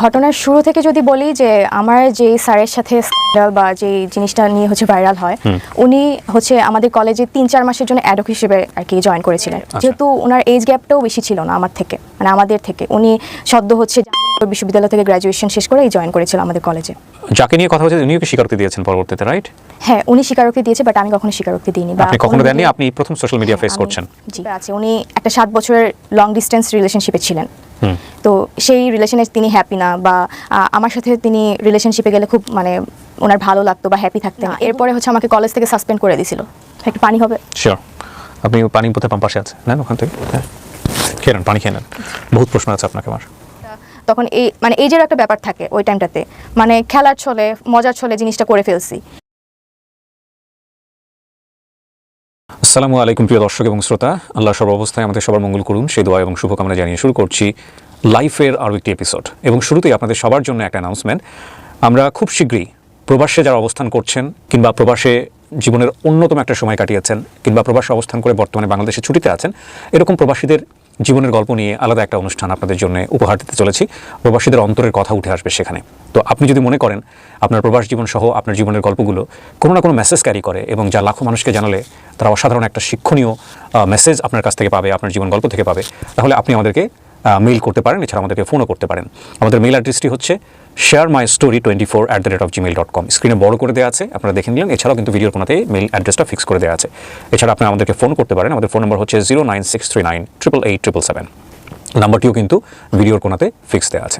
ঘটনার শুরু থেকে যদি বলি যে আমার যে স্যারের সাথে স্ক্যান্ডাল বা যে জিনিসটা নিয়ে হচ্ছে ভাইরাল হয়, উনি হচ্ছে আমাদের কলেজে 3-4 মাসের জন্য অ্যাডহক হিসেবে আর কি জয়েন করেছিলেন। যেহেতু ওনার এজ গ্যাপটাও বেশি ছিল না আমার থেকে, মানে আমাদের থেকে। উনি সদ্য হচ্ছে বিশ্ববিদ্যালয় থেকে গ্র্যাজুয়েশন শেষ করে জয়েন করেছিল আমাদের কলেজে। যাকে নিয়ে কথা হচ্ছে উনিও কি স্বীকারোক্তি দিয়েছেন পরবর্তীতে, রাইট? হ্যাঁ, উনি স্বীকারোক্তি দিয়েছে, বাট আমি কখনো স্বীকারোক্তি দিইনি। আপনি কখনো দেননি? আপনি প্রথম সোশ্যাল মিডিয়া ফেস করছেন। জি আছে। উনি একটা 7 বছরের লং ডিস্টেন্স রিলেশনশিপে ছিলেন। তো সেই রিলেশনে তিনি হ্যাপি না, বা আমার সাথে তিনি রিলেশনশিপে গেলে খুব মানে ওনার ভালো লাগতো বা হ্যাপি থাকতেন। এরপরে হচ্ছে আমাকে কলেজ থেকে সাসপেন্ড করে দিয়েছিল। একটু পানি হবে? শিওর। আপনি পানি বোতল পাম্প পাশে আছে, নেন ওখান থেকে, খেয়ে নেন, পানি খেয়ে নেন। বহুত প্রশ্ন আছে আপনাকে আমার। তখন এই মানে এজের একটা ব্যাপার থাকে ওই টাইমটাতে, মানে খেলার ছলে মজার ছলে জিনিসটা করে ফেলছি। আসসালামু আলাইকুম প্রিয় দর্শক এবং শ্রোতা, আল্লাহ সর্বাবস্থায় আমাদের সবার মঙ্গল করুন সেই দোয়া এবং শুভকামনা জানিয়ে শুরু করছি লাইফের আরও একটি এপিসোড। এবং শুরুতেই আপনাদের সবার জন্য একটা অ্যানাউন্সমেন্ট। আমরা খুব শীঘ্রই প্রবাসে যারা অবস্থান করছেন, কিংবা প্রবাসে জীবনের অন্যতম একটা সময় কাটিয়েছেন, কিংবা প্রবাসে অবস্থান করে বর্তমানে বাংলাদেশে ছুটিতে আছেন, এরকম প্রবাসীদের জীবনের গল্প নিয়ে আলাদা একটা অনুষ্ঠান আপনাদের জন্য উপহার দিতে চলেছি। প্রবাসীদের অন্তরের কথা উঠে আসবে সেখানে। তো আপনি যদি মনে করেন আপনার প্রবাস জীবন সহ আপনার জীবনের গল্পগুলো কোনো না কোনো মেসেজ ক্যারি করে, এবং যা লাখো মানুষকে জানালে তারা অসাধারণ একটা শিক্ষণীয় মেসেজ আপনার কাছ থেকে পাবে, আপনার জীবন গল্প থেকে পাবে, তাহলে আপনি আমাদেরকে মেইল করতে পারেন। এছাড়া আমাদেরকে ফোনও করতে পারেন। আমাদের মেইল অ্যাড্রেসটি হচ্ছে sharemystory24@gmail.com। স্ক্রিনে বড় করে দেওয়া আছে, আপনারা দেখে নিলেন। এছাড়াও কিন্তু ভিডিওর কোনাতে মেইল অ্যাড্রেসটা ফিক্স করে দেওয়া আছে। এছাড়া আপনি আমাদেরকে ফোন করতে পারেন। আমাদের ফোন নম্বর হচ্ছে 09639887777। নাম্বারটিও কিন্তু ভিডিওর কোনাতে ফিক্স দেওয়া আছে।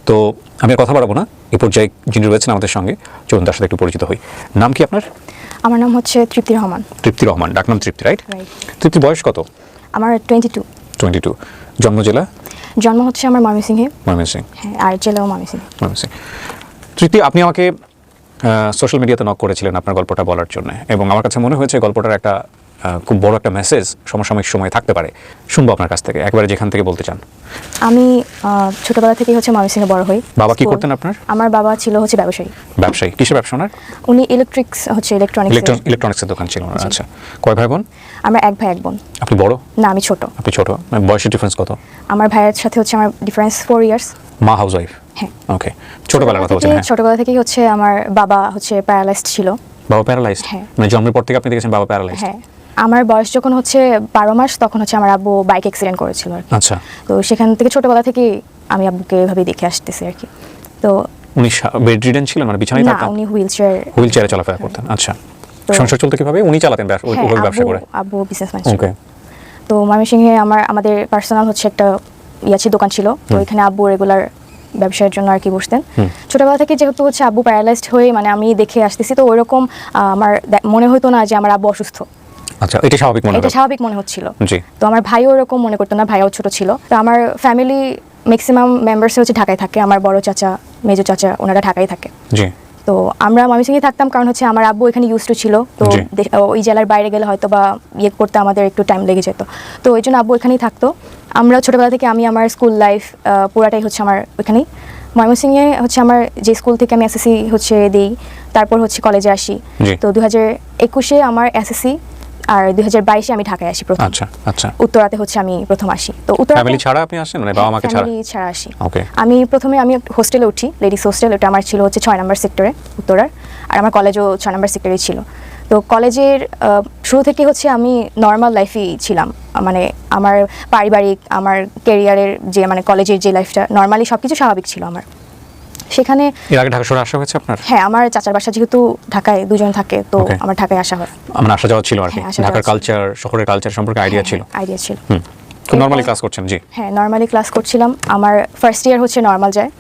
তো আমি আর কথা বাড়াবো না, এই পর্যায়ে যিনি রয়েছেন আমাদের সঙ্গে, চলুন তার সাথে একটু পরিচিত হই। নাম কি আপনার? আমার নাম হচ্ছে তৃপ্তি রহমান। তৃপ্তি রহমান, ডাকনাম তৃপ্তি, রাইট? তৃপ্তির বয়স কত? আমার 22। জন্ম জেলা? জন্ম হচ্ছে আমার ময়মনসিংহে। ময়মনসিংহ। হ্যাঁ, আর জেলাও ময়মনসিংহ। তৃপ্তি, আপনি আমাকে সোশ্যাল মিডিয়াতে নক করেছিলেন আপনার গল্পটা বলার জন্য, এবং আমার কাছে মনে হয়েছে গল্পটার একটা খুব বড় একটা মেসেজ সমসাময়িক সময়ে থাকতে পারে। শুনবো আপনার কাছ থেকে, একবারে যেখান থেকে বলতে চান। আমি ছোটবেলা থেকেই হচ্ছে ময়মনসিংহে বড় হই। বাবা কি করতেন আপনার? আমার বাবা ছিল হচ্ছে ব্যবসায়ী। কিসের ব্যবসা ওনার? উনি ইলেকট্রনিক্সের দোকান ছিল ওনার। আচ্ছা, কয় ভাই বোন? আমরা এক ভাই এক বোন। আপনি বড়? না, আমি ছোট। আপনি ছোট। বয়সের ডিফারেন্স কত? আমার ভাইয়ের সাথে হচ্ছে আমার ডিফারেন্স 4 ইয়ার্স। মা হাউসওয়াইফ? হ্যাঁ। ওকে, ছোটবেলার কথা বলছেন? হ্যাঁ, ছোটবেলা থেকেই হচ্ছে আমার বাবা হচ্ছে প্যারালাইজড ছিল। বাবা প্যারালাইজড? মানে জন্মের পর থেকে আপনি দেখেছেন বাবা প্যারালাইজড? হ্যাঁ। আমার বয়স যখন হচ্ছে 12 মাস, তখন হচ্ছে আমার আব্বু বাইক অ্যাক্সিডেন্ট করেছিল আর কি। আচ্ছা। তো সেখান থেকে ছোটবেলা থেকে আমি আব্বুকে এভাবে দেখে আসতেছি আর কি। তো উনি বেডরিডেন ছিলেন, মানে বিছানায় থাকতেন? না, উনি হুইলচেয়ারে চলাফেরা করতেন। আচ্ছা। সংসার চলতে কিভাবে? উনি চালাতেন ব্যবসা করে? আব্বু বিজনেসম্যান। ওকে। তো ময়মনসিংহে আমাদের পার্সোনাল হচ্ছে একটা দোকান ছিল। তো এখানে আব্বু রেগুলার ব্যবসার জন্য আর কি বসতেন। ছোটবেলা থেকে যেহেতু হচ্ছে আব্বু প্যারালাইজড হয়ে মানে আমি দেখে আসতেছি, তো ওইরকম আমার মনে হতো না যে আমার আব্বু অসুস্থ। আচ্ছা, এটা স্বাভাবিক মনে হচ্ছিল। জি। তো আমার ভাইও ওরকম মনে করতো না, ভাইও ছোট ছিল। তো আমার ফ্যামিলি ম্যাক্সিমাম মেম্বার্স হচ্ছে ঢাকায় থাকে। আমার বড় চাচা, মেজো চাচা, ওনারা ঢাকায় থাকে। জি। তো আমরা ময়মনসিংহে থাকতাম, কারণ হচ্ছে আমার আব্বু এখানে ইউজ টু ছিল। তো ওই জেলার বাইরে গেলে হয়তো বা করতে আমাদের একটু টাইম লেগে যেত। তো ওই জন্য আব্বু এখানেই থাকতো। আমরা ছোটবেলা থেকে আমি আমার স্কুল লাইফ পুরাটাই হচ্ছে আমার ওইখানেই। ময়মনসিংহে হচ্ছে আমার যে স্কুল থেকে আমি এসএসসি হচ্ছে দিই, তারপর হচ্ছে কলেজে আসি। তো 2021-এ আমার এসএসসি, আর 2022-এ আমি ঢাকায় আসি প্রথম। আচ্ছা আচ্ছা। উত্তরাতে হচ্ছে আমি প্রথম আসি। তো ফ্যামিলি ছাড়া আপনি আসেন, মানে বাবা মাকে ছাড়া? ফ্যামিলি ছাড়া আসি। ওকে। আমি প্রথমে হোস্টেলে উঠি, লেডিস হোস্টেল। ওটা আমার ছিল হচ্ছে 6 নম্বর সেক্টরে উত্তরার, আর আমার কলেজও 6 নম্বর সেক্টরেই ছিল। তো কলেজের শুরু থেকে হচ্ছে আমি নর্মাল লাইফেই ছিলাম, মানে আমার পারিবারিক, আমার ক্যারিয়ারের যে মানে কলেজের যে লাইফটা নর্মালি সবকিছু স্বাভাবিক ছিল আমার সেখানে। এর আগে ঢাকা শহরে আসা হয়েছে আপনার? হ্যাঁ, আমার চাচার বাসা যেহেতু ঢাকায়, দুজন থাকে, তো আমার ঢাকায় আসা হয়। আমার আসা যাওয়া ছিল আর কি। ঢাকার কালচার, শহরের কালচার সম্পর্কে আইডিয়া ছিল? তো নরমালি ক্লাস করছেন? জি হ্যাঁ, নরমালি ক্লাস করছিলাম। আমার ফার্স্ট ইয়ার হচ্ছে নরমাল যায়।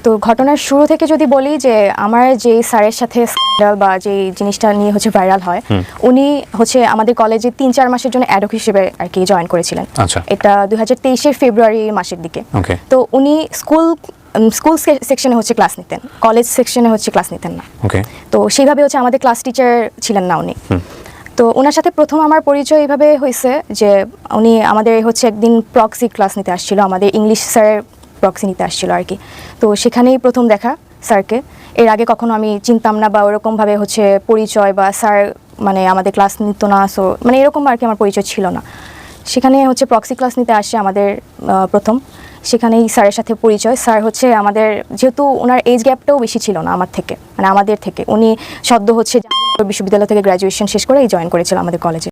তো ঘটনার শুরু থেকে যদি বলি যে আমার যে স্যারের সাথে স্ক্যান্ডাল বা যে জিনিসটা নিয়ে হচ্ছে ভাইরাল হয়, উনি হচ্ছে আমাদের কলেজে 3-4 মাসের জন্য অ্যাডহক হিসেবে আর কি জয়েন করেছিলেন। আচ্ছা। এটা 2023-এর ফেব্রুয়ারি মাসের দিকে। তো উনি স্কুল সেকশনে হচ্ছে ক্লাস নিতেন, কলেজ সেকশনে হচ্ছে ক্লাস নিতেন না। তো সেইভাবে হচ্ছে আমাদের ক্লাস টিচার ছিলেন না উনি। তো ওনার সাথে প্রথম আমার পরিচয় এইভাবে হয়েছে যে উনি আমাদের হচ্ছে একদিন প্রক্সি ক্লাস নিতে আসছিল, আমাদের ইংলিশ স্যারের প্রক্সি নিতে আসছিল আর কি। তো সেখানেই প্রথম দেখা স্যারকে। এর আগে কখনো আমি চিনতাম না, বা ওরকমভাবে হচ্ছে পরিচয় বা স্যার মানে আমাদের ক্লাস নিত না, সো মানে এরকম আর কি আমার পরিচয় ছিল না। সেখানে হচ্ছে প্রক্সি ক্লাস নিতে আসছে আমাদের প্রথম। সেখানেই স্যারের সাথে পরিচয়। স্যার হচ্ছে আমাদের, যেহেতু ওনার এজ গ্যাপটাও বেশি ছিল না আমার থেকে, মানে আমাদের থেকে, উনি সদ্য হচ্ছে বিশ্ববিদ্যালয় থেকে গ্র্যাজুয়েশন শেষ করেই জয়েন করেছিল আমাদের কলেজে।